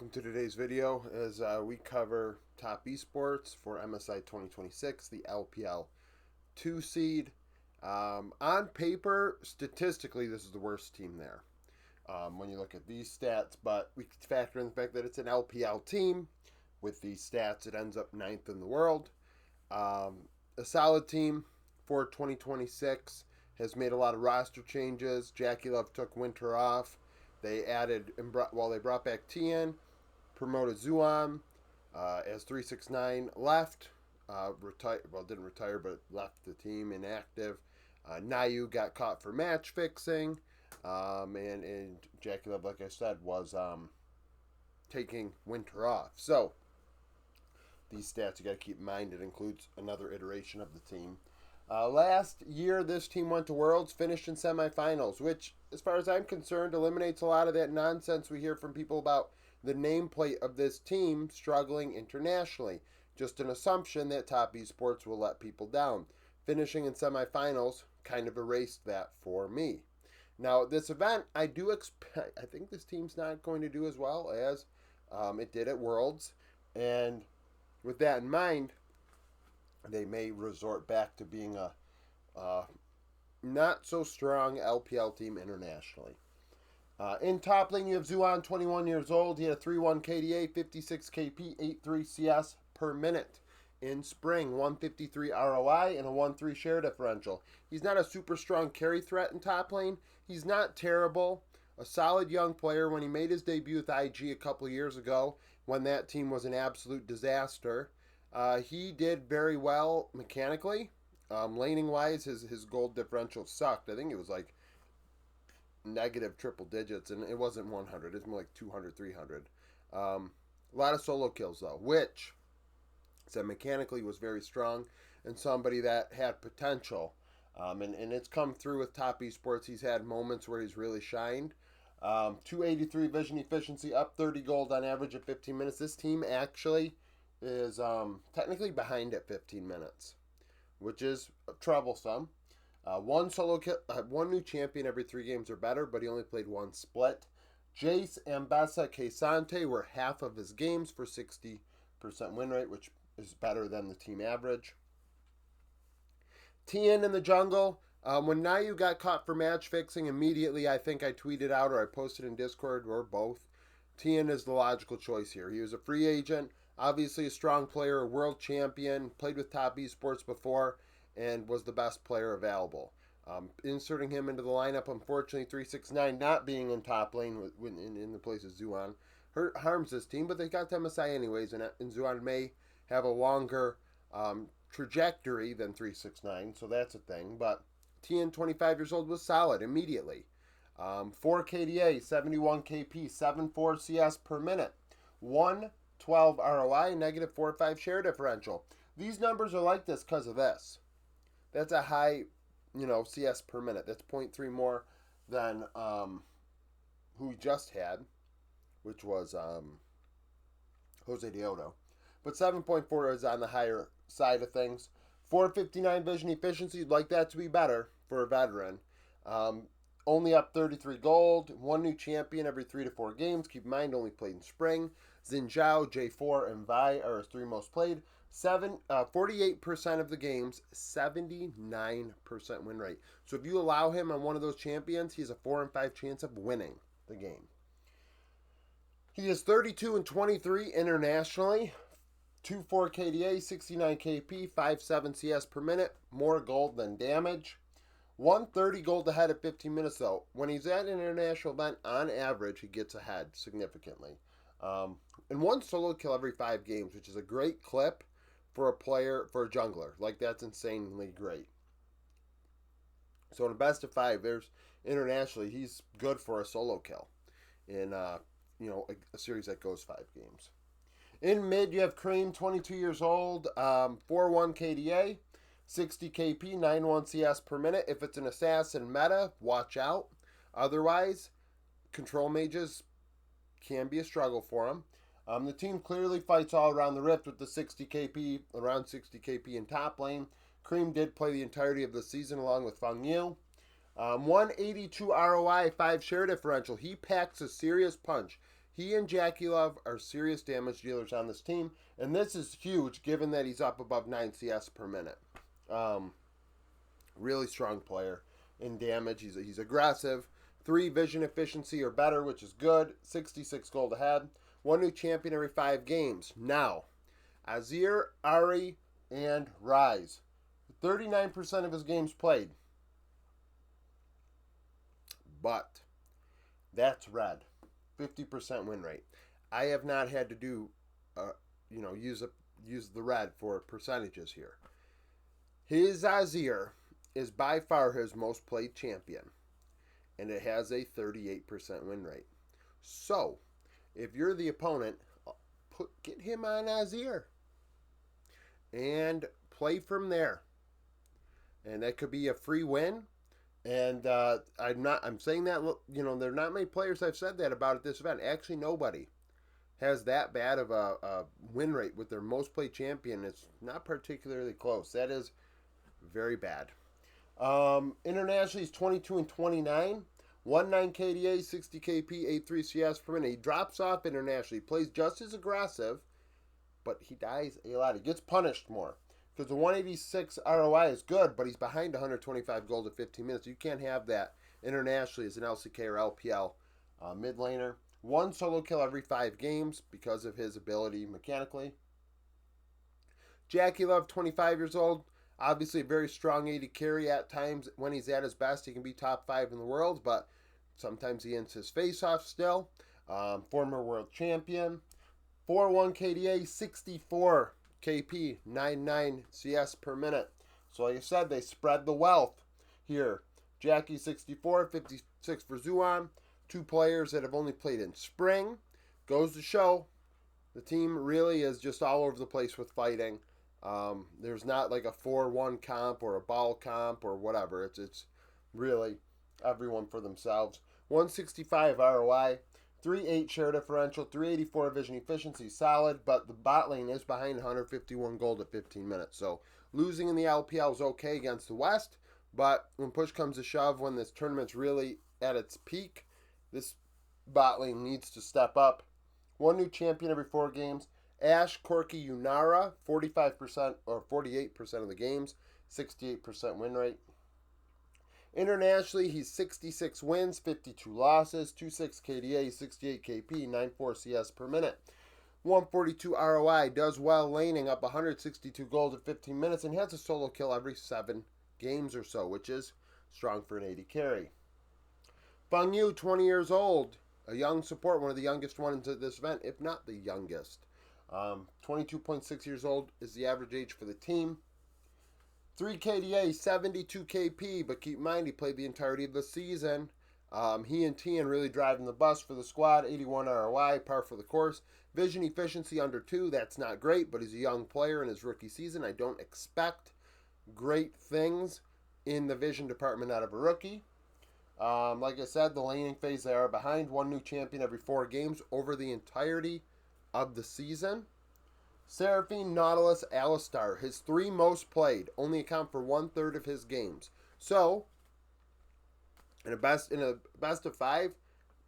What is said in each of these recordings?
welcome to today's video as we cover top esports for MSI 2026, the LPL 2 seed. On paper, statistically, this is the worst team there when you look at these stats, but we factor in the fact that it's an LPL team. With these stats, it ends up 9th in the world. A solid team for 2026, has made a lot of roster changes. Jackie Love took winter off. They added, they brought back Tien, promoted Zuan, as 369 left, didn't retire, but left the team inactive. Nayu got caught for match fixing, and Jackie Love, like I said, was taking winter off. So, these stats you got to keep in mind. It includes another iteration of the team. Last year, this team went to Worlds, finished in semifinals, which, as far as I'm concerned, eliminates a lot of that nonsense we hear from people about the nameplate of this team struggling internationally. Just an assumption that top esports will let people down. Finishing in semifinals kind of erased that for me. Now, this event, I think this team's not going to do as well as it did at Worlds. And with that in mind, they may resort back to being a not so strong LPL team internationally. In top lane, you have Zuan, 21 years old. He had a 3-1 KDA, 56 KP, 8-3 CS per minute. In spring, 153 ROI and a 1-3 share differential. He's not a super strong carry threat in top lane. He's not terrible. A solid young player. When he made his debut with IG a couple of years ago, when that team was an absolute disaster, he did very well mechanically. Laning-wise, his gold differential sucked. I think it was like negative triple digits, and it wasn't 100. It's more like 200, 300. A lot of solo kills, though, which said mechanically was very strong and somebody that had potential. And it's come through with top esports. He's had moments where he's really shined. 283 vision efficiency, up 30 gold on average at 15 minutes. This team actually is technically behind at 15 minutes, which is troublesome. One solo kill, one new champion every 3 games or better, but he only played one split. Jace, Ambessa, Kesante were half of his games for 60% win rate, which is better than the team average. Tien in the jungle. When Nayu got caught for match fixing, immediately I think I tweeted out or I posted in Discord or both. Tien is the logical choice here. He was a free agent. Obviously a strong player, a world champion, played with top esports before, and was the best player available. Inserting him into the lineup, unfortunately, 369 not being in top lane in the place of Zuan harms this team, but they got to MSI anyways, and Zuan may have a longer trajectory than 369, so that's a thing. But Tien, 25 years old, was solid immediately. 4 KDA, 71 KP, 7-4 CS per minute. 112 ROI, negative 4-5 share differential. These numbers are like this because of this. That's a high, CS per minute. That's 0.3 more than who we just had, which was Jose Deodo. But 7.4 is on the higher side of things. 459 vision efficiency. You'd like that to be better for a veteran. Only up 33 gold. One new champion every 3 to 4 games. Keep in mind, only played in spring. Xin Zhao, J4, and Vi are his 3 most played. 48% of the games, 79% win rate. So if you allow him on one of those champions, he has a 4 in 5 chance of winning the game. He is 32 and 23 internationally. 2-4 KDA, 69 KP, 5-7 CS per minute. More gold than damage. 130 gold ahead at 15 minutes, though. When he's at an international event, on average, he gets ahead significantly. And 1 solo kill every 5 games, which is a great clip for a jungler. Like, that's insanely great. So in a best of 5, there's internationally, he's good for a solo kill in, a series that goes 5 games. In mid, you have Cream, 22 years old, 4-1 KDA, 60 KP, 9-1 CS per minute. If it's an assassin meta, watch out. Otherwise, control mages can be a struggle for him. The team clearly fights all around the rift with the 60 KP, around 60 KP in top lane. Cream did play the entirety of the season along with Feng Yu. 182 ROI, 5 share differential. He packs a serious punch. He and Jackie Love are serious damage dealers on this team, and this is huge given that he's up above 9 CS per minute. Really strong player in damage. He's aggressive. 3 vision efficiency or better, which is good. 66 gold ahead. 1 new champion every 5 games. Now, Azir, Ari, and Rise. 39% of his games played. But that's red. 50% win rate. I have not had to do, use the red for percentages here. His Azir is by far his most played champion, and it has a 38% win rate. So, if you're the opponent, get him on Azir and play from there. And that could be a free win. And I'm saying that, there are not many players I've said that about at this event. Actually, nobody has that bad of a win rate with their most played champion. It's not particularly close. That is very bad. Internationally, he's 22 and 29. 1.9 KDA, 60 KP, 8.3 CS per minute. He drops off internationally. He plays just as aggressive, but he dies a lot. He gets punished more. Because the 186 ROI is good, but he's behind 125 gold at 15 minutes. You can't have that internationally as an LCK or LPL mid laner. 1 solo kill every 5 games because of his ability mechanically. Jackie Love, 25 years old. Obviously a very strong AD carry at times. When he's at his best, he can be top 5 in the world, but sometimes he ends his face-off still. Former world champion. 4.1 KDA, 64 KP, 9.9 CS per minute. So like I said, they spread the wealth here. Jackie 64, 56 for Zuan. 2 players that have only played in spring. Goes to show the team really is just all over the place with fighting. There's not like a 4-1 comp or a ball comp or whatever. It's really everyone for themselves. 165 ROI. 3.8 share differential, 384 vision efficiency, solid, but the bot lane is behind 151 gold at 15 minutes. So losing in the LPL is okay against the West, but when push comes to shove, when this tournament's really at its peak, this bot lane needs to step up. 1 new champion every 4 games. Ashe, Corki, Yunara, 45% or 48% of the games, 68% win rate. Internationally, he's 66 wins, 52 losses, 2.6 KDA, 68 KP, 9.4 CS per minute. 142 ROI, does well laning, up 162 gold at 15 minutes, and has a solo kill every 7 games or so, which is strong for an AD carry. Feng Yu, 20 years old, a young support, one of the youngest ones at this event, if not the youngest. 22.6 years old is the average age for the team. 3 KDA, 72 KP, but keep in mind he played the entirety of the season. He and Tian really driving the bus for the squad. 81 ROI, par for the course. Vision efficiency under 2, that's not great, but he's a young player in his rookie season. I don't expect great things in the vision department out of a rookie. Like I said, the laning phase, they are behind. 1 new champion every 4 games over the entirety of the season. Seraphine, Nautilus, Alistar, his 3 most played, only account for 1/3 of his games. So, in a best of 5,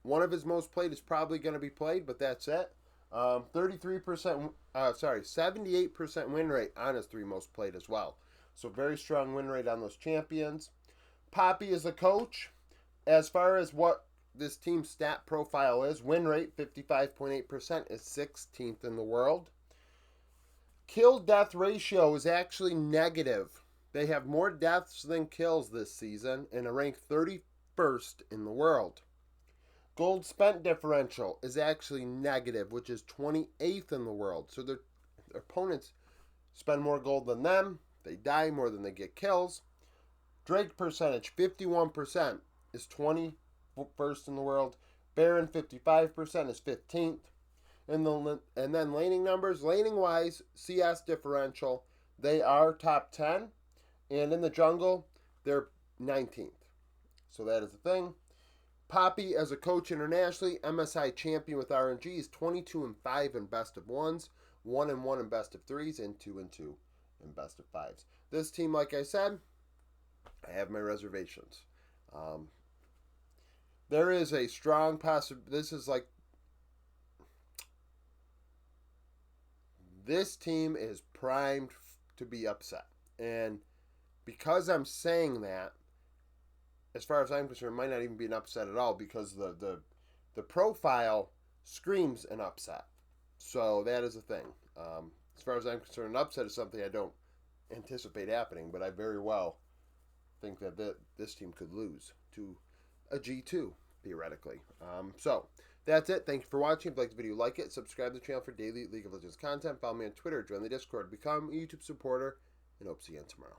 one of his most played is probably going to be played, but that's it. 78% win rate on his 3 most played as well. So very strong win rate on those champions. Poppy is a coach. As far as what this team's stat profile is, win rate 55.8% is 16th in the world. Kill death ratio is actually negative. They have more deaths than kills this season and are ranked 31st in the world. Gold spent differential is actually negative, which is 28th in the world. So their opponents spend more gold than them. They die more than they get kills. Drake percentage, 51%, is 21st in the world. Baron, 55%, is 15th. And then laning numbers, laning-wise, CS differential, they are top 10. And in the jungle, they're 19th. So that is the thing. Poppy, as a coach internationally, MSI champion with RNG, is 22-5 in best of 1s, 1-1 in best of 3s, and 2-2 in best of 5s. This team, like I said, I have my reservations. There is a strong possibility. This is like This team is primed to be upset. And because I'm saying that, as far as I'm concerned, it might not even be an upset at all because the profile screams an upset. So that is a thing. As far as I'm concerned, an upset is something I don't anticipate happening, but I very well think that this team could lose to a G2, theoretically. So that's it. Thank you for watching. If you liked the video, like it. Subscribe to the channel for daily League of Legends content. Follow me on Twitter. Join the Discord. Become a YouTube supporter. And hope to see you again tomorrow.